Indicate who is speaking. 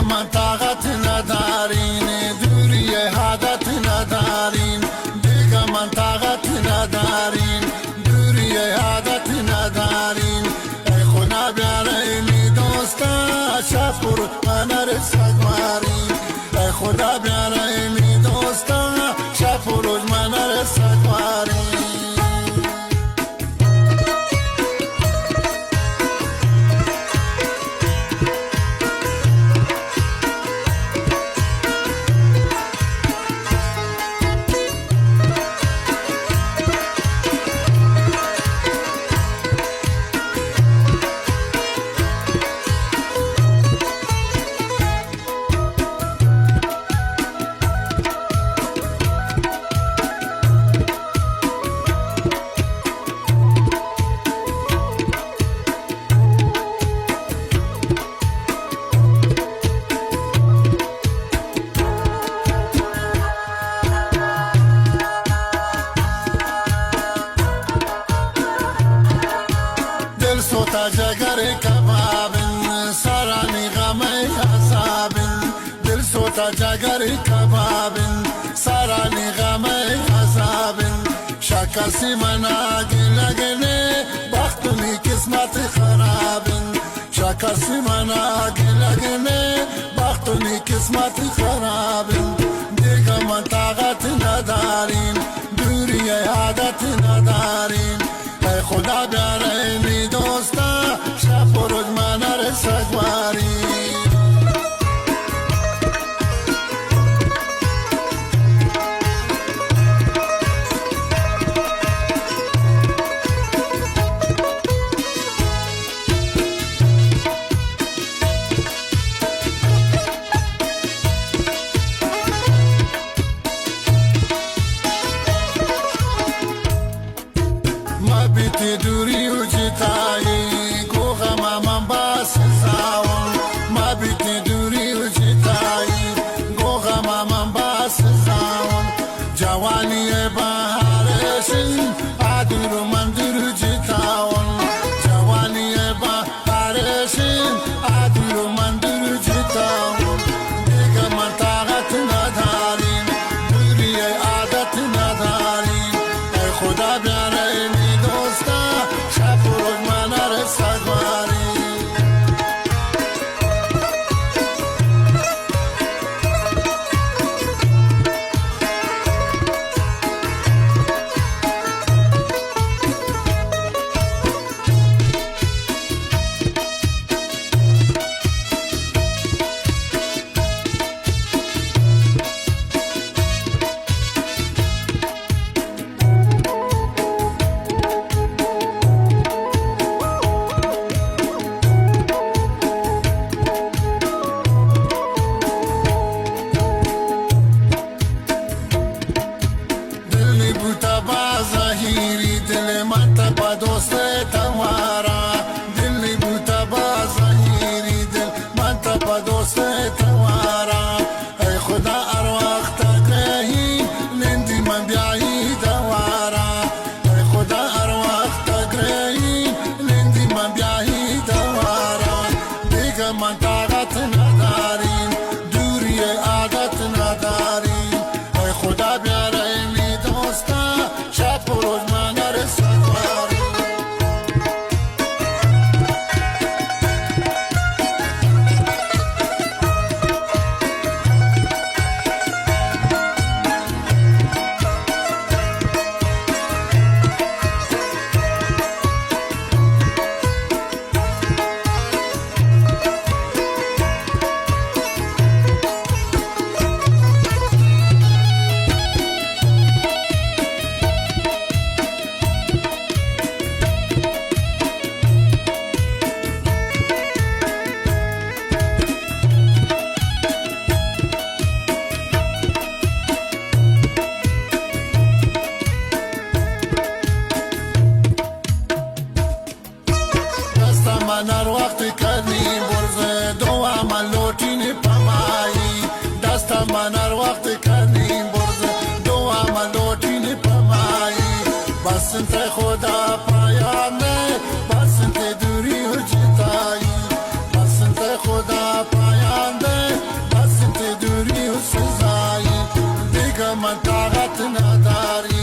Speaker 1: دیگه من طاقت ندارین، دوری عادت ندارین، دیگه من طاقت ندارین، دوری عادت ندارین. ای خدا بیارین دوستا شفر من رسد مارین، ای خدا بیارین دوستا شفر من رسد مارین. سوتا جگر کبابن سرانی غم عذابن، دل سوتا جگر کبابن سرانی غم عذابن. شکسی منا گلگنه بختنی قسمت خرابن، شکسی منا گلگنه بختنی قسمت خرابن. دیگه من طاقت ندارین، دوری عادت ندارین. ای خدا بیارین دوستا شب و روز من رسد مارین. بیتی دوری و جتایی گوغم من باس زاون، ما بیتی دوری و جتایی گوغم من باس زاون. جوانی بهارشین عدور من درو جتاون، جوانی بهارشین عدور من درو جتاون. دیگه من طاقت ندارین، دوری عادت ندارین. ای خدا بیارین دوستا شب و روز من رسد مارین. ظاهری دل من تبا دوست توارا، دلی بوتا با ظاهری دل من تبا دوست توارا. ای خدا ارواح تگرهی لندی من بیایی دوارا، ای خدا ارواح تگرهی لندی من بیایی دوارا. دیگه من طاقت ندارین، دوری عادت ندارین. ای خدا بیارین دوستا شب و روز من رسد مارین. من طاقت نداری